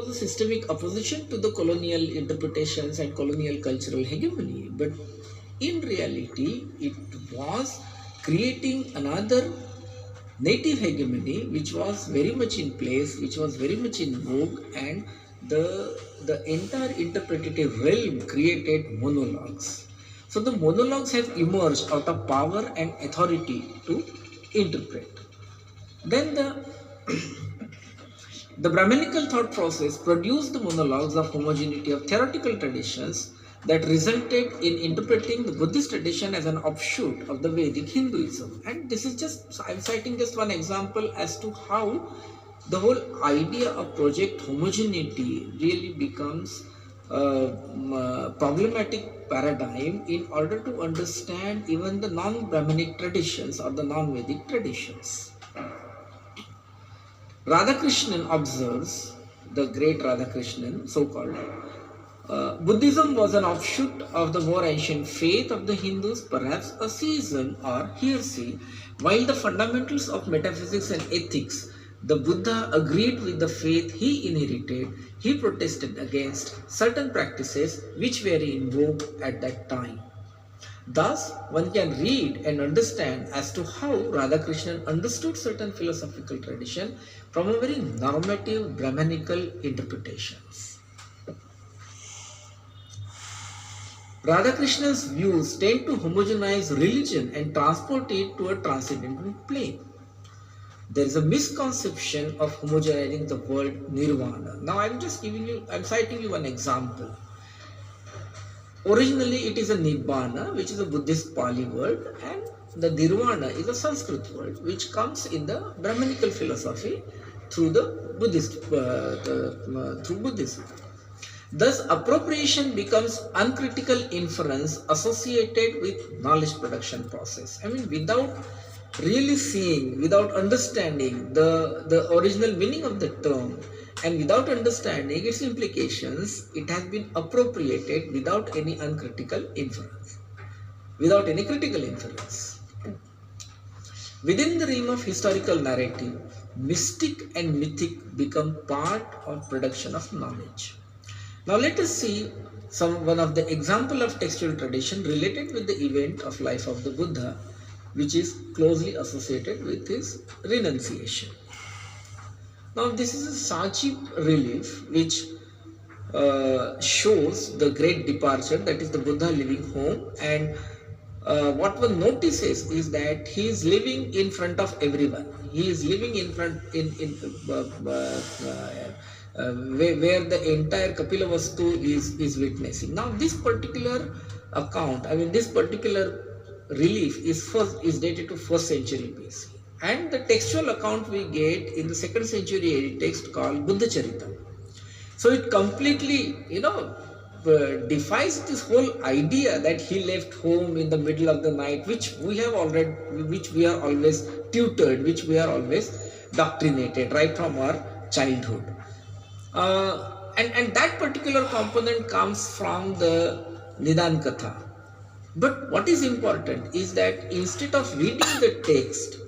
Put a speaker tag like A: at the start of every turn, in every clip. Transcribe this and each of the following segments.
A: was a systemic opposition to the colonial interpretations and colonial cultural hegemony, but in reality, it was creating another native hegemony which was very much in place, which was very much in vogue, and the entire interpretative realm created monologues. So the monologues have emerged out of power and authority to interpret. Then the Brahminical thought process produced the monologues of homogeneity of theoretical traditions that resulted in interpreting the Buddhist tradition as an offshoot of the Vedic Hinduism. And this is just, I'm citing just one example as to how the whole idea of project homogeneity really becomes a problematic paradigm in order to understand even the non-Brahminic traditions or the non-Vedic traditions. Radhakrishnan observes, the great Radhakrishnan, so-called, Buddhism was an offshoot of the more ancient faith of the Hindus, perhaps a season or heresy, while the fundamentals of metaphysics and ethics, the Buddha agreed with the faith he inherited. He protested against certain practices which were in vogue at that time. Thus, one can read and understand as to how Radhakrishnan understood certain philosophical tradition from a very normative Brahmanical interpretations. Radhakrishnan's views tend to homogenize religion and transport it to a transcendental plane. There is a misconception of homogenizing the word nirvana. Now I'm citing you one example. Originally it is a nibbana, which is a Buddhist Pali word, and the nirvana is a Sanskrit word which comes in the Brahmanical philosophy through the through Buddhism. Thus, appropriation becomes uncritical inference associated with knowledge production process. I mean, without really seeing, without understanding the original meaning of the term, and without understanding its implications, it has been appropriated without any uncritical inference, without any critical inference. Within the realm of historical narrative, mystic and mythic become part of production of knowledge. Now let us see one of the example of textual tradition related with the event of life of the Buddha, which is closely associated with his renunciation. Now this is a Sajib relief which shows the great departure, that is the Buddha leaving home, and what one notices is that he is living in front of everyone. He is living in front where the entire Kapilavastu is witnessing. Now this particular account, I mean this particular relief is dated to 1st century BC. And the textual account we get in the 2nd century text called Buddha Charita. So it completely, defies this whole idea that he left home in the middle of the night, which we are always tutored, which we are always doctrinated right from our childhood. And that particular component comes from the Nidan Katha. But what is important is that instead of reading the text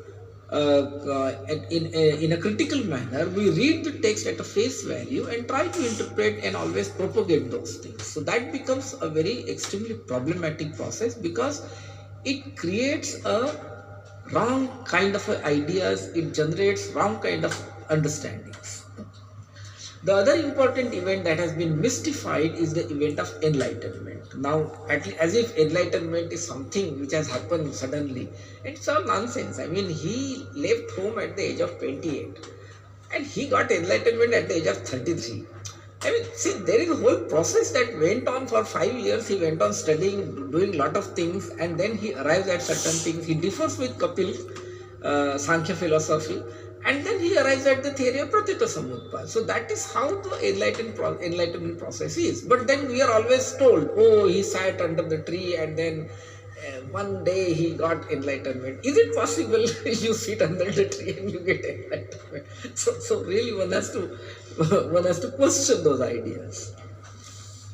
A: in a critical manner, we read the text at a face value and try to interpret and always propagate those things. So that becomes a very extremely problematic process, because it creates a wrong kind of ideas, it generates wrong kind of understandings. The other important event that has been mystified is the event of enlightenment. Now, as if enlightenment is something which has happened suddenly. It's all nonsense. I mean, he left home at the age of 28 and he got enlightenment at the age of 33. I mean, see, there is a whole process that went on for 5 years. He went on studying, doing a lot of things, and then he arrives at certain things. He differs with Kapil, Sankhya philosophy. And then he arrives at the theory of Pratyuta Samutpad. So that is how the enlightenment process is. But then we are always told, oh, he sat under the tree and then one day he got enlightenment. Is it possible you sit under the tree and you get enlightenment? So really one has to question those ideas.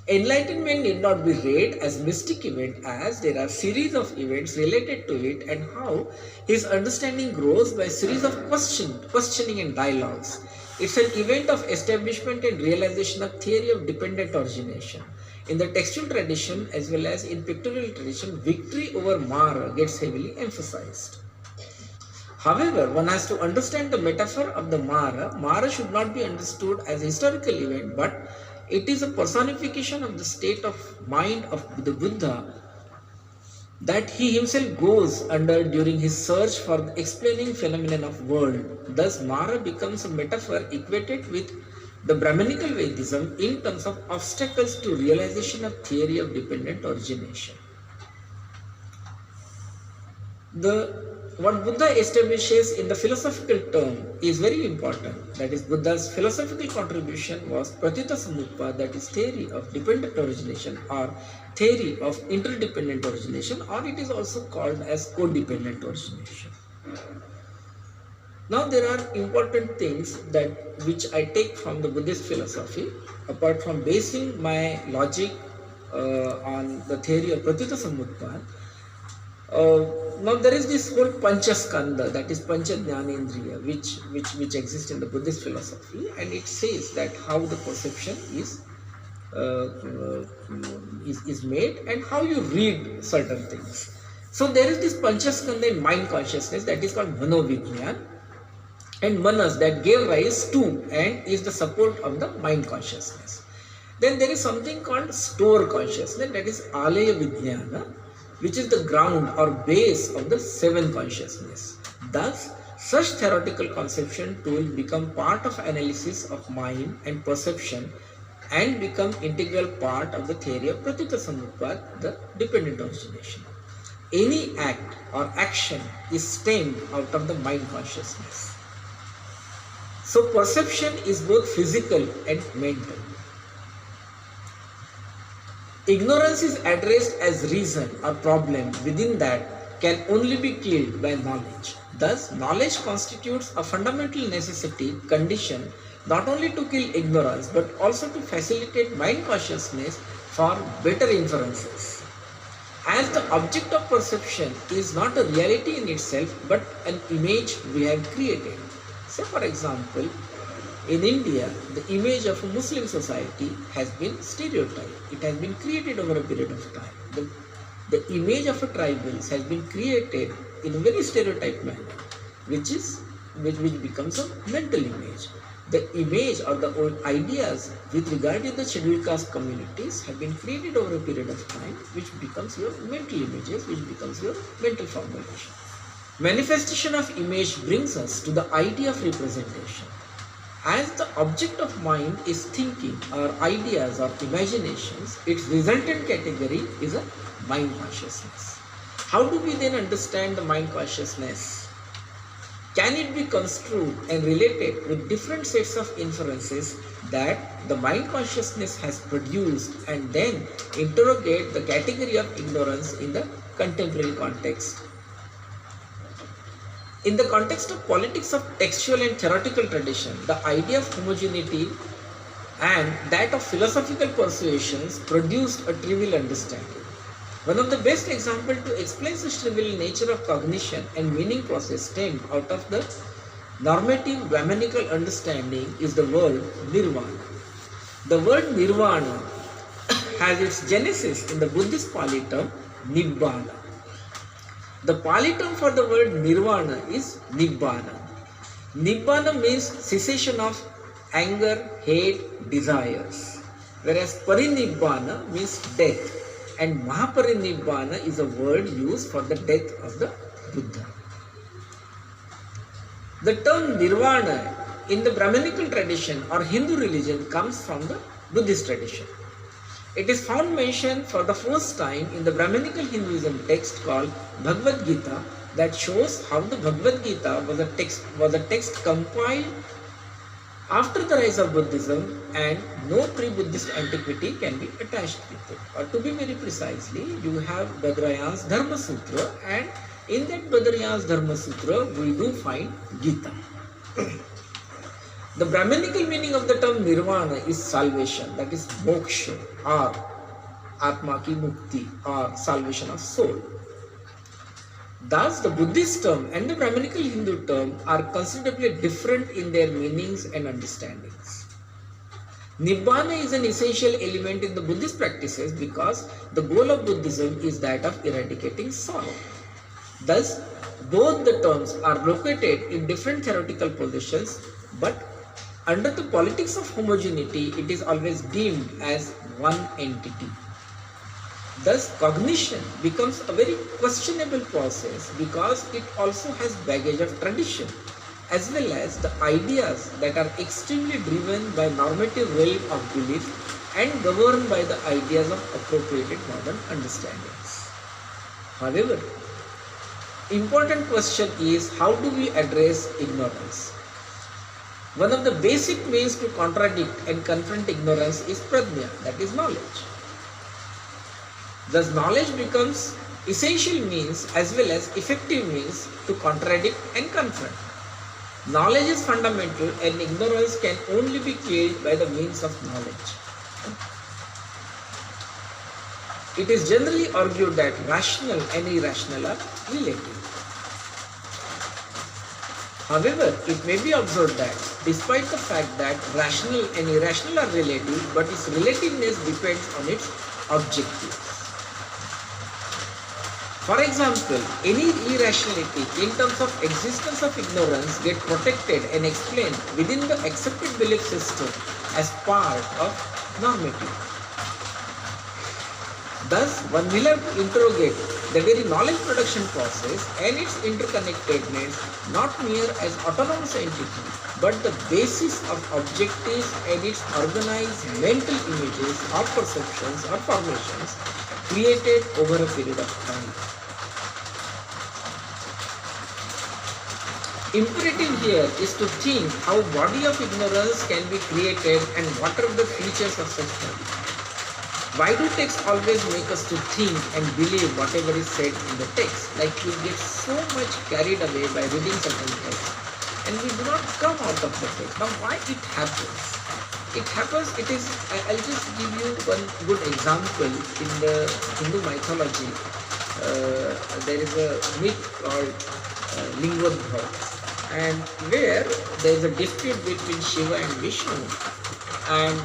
A: Enlightenment need not be read as mystic event, as there are series of events related to it, and how his understanding grows by a series of questioning and dialogues. It's an event of establishment and realization of theory of dependent origination. In the textual tradition as well as in pictorial tradition, victory over Mara gets heavily emphasized. However, one has to understand the metaphor of the Mara. Mara should not be understood as a historical event, but it is a personification of the state of mind of the Buddha that he himself goes under during his search for the explaining phenomenon of world. Thus, Mara becomes a metaphor equated with the Brahmanical Vedism in terms of obstacles to realization of theory of dependent origination. What Buddha establishes in the philosophical term is very important. That is, Buddha's philosophical contribution was Pratitha Samutpa, that is theory of dependent origination or theory of interdependent origination, or it is also called as codependent origination. Now there are important things which I take from the Buddhist philosophy, apart from basing my logic on the theory of Pratitha Samutpa. Now there is this whole Panchaskanda, that is Pancha Jnanendriya, which exists in the Buddhist philosophy, and it says that how the perception is made and how you read certain things. So there is this Panchaskanda in mind consciousness that is called Manovijnan, and Manas that gave rise to and is the support of the mind consciousness. Then there is something called store consciousness, that is Alaya Vijnana, which is the ground or base of the seven consciousness. Thus, such theoretical conception will become part of analysis of mind and perception and become integral part of the theory of Pratitha Samutpa, the dependent origination. Any act or action is stemmed out of the mind consciousness. So perception is both physical and mental. Ignorance is addressed as reason or problem within that can only be killed by knowledge. Thus, knowledge constitutes a fundamental necessity condition not only to kill ignorance but also to facilitate mind consciousness for better inferences. As the object of perception is not a reality in itself but an image we have created. So, for example, in India, the image of a Muslim society has been stereotyped. It has been created over a period of time. The image of a tribals has been created in a very stereotyped manner, which becomes a mental image. The image or the old ideas with regard to the scheduled caste communities have been created over a period of time, which becomes your mental images, which becomes your mental formulation. Manifestation of image brings us to the idea of representation. As the object of mind is thinking or ideas or imaginations, its resultant category is a mind consciousness. How do we then understand the mind consciousness? Can it be construed and related with different sets of inferences that the mind consciousness has produced and then interrogate the category of ignorance in the contemporary context? In the context of politics of textual and theoretical tradition, the idea of homogeneity and that of philosophical persuasions produced a trivial understanding. One of the best examples to explain such trivial nature of cognition and meaning process stemmed out of the normative Brahmanical understanding is the word nirvana. The word nirvana has its genesis in the Buddhist Pali term nibbana. The Pali term for the word nirvana is nibbana. Nibbana means cessation of anger, hate, desires. Whereas parinibbana means death. And Mahaparinibbana is a word used for the death of the Buddha. The term nirvana in the Brahmanical tradition or Hindu religion comes from the Buddhist tradition. It is found mentioned for the first time in the Brahmanical Hinduism text called Bhagavad Gita that shows how the Bhagavad Gita was a text compiled after the rise of Buddhism and no pre-Buddhist antiquity can be attached with it. Or to be very precisely, you have Badrayan's Dharma Sutra, and in that Badrayan's Dharma Sutra we do find Gita. The Brahmanical meaning of the term nirvana is salvation, that is moksha or atma ki mukti or salvation of soul. Thus, the Buddhist term and the Brahminical Hindu term are considerably different in their meanings and understandings. Nibbana is an essential element in the Buddhist practices because the goal of Buddhism is that of eradicating sorrow. Thus, both the terms are located in different theoretical positions, but under the politics of homogeneity, it is always deemed as one entity. Thus, cognition becomes a very questionable process because it also has baggage of tradition, as well as the ideas that are extremely driven by normative realm of belief and governed by the ideas of appropriated modern understandings. However, important question is, how do we address ignorance? One of the basic means to contradict and confront ignorance is prajna, that is knowledge. Thus, knowledge becomes essential means as well as effective means to contradict and confront. Knowledge is fundamental and ignorance can only be killed by the means of knowledge. It is generally argued that rational and irrational are relative. However, it may be observed that despite the fact that rational and irrational are relative, but its relativeness depends on its objectives. For example, any irrationality in terms of existence of ignorance get protected and explained within the accepted belief system as part of normative. Thus, one will have to interrogate the very knowledge production process and its interconnectedness not mere as autonomous entity, but the basis of objectives and its organized mental images or perceptions or formations created over a period of time. Imperative here is to think how body of ignorance can be created and what are the features of such body. Why do texts always make us to think and believe whatever is said in the text? Like we get so much carried away by reading certain texts and we do not come out of the text. Now why it happens? I'll just give you one good example. In the Hindu mythology, there is a myth called Lingodbhav, and where there is a dispute between Shiva and Vishnu, and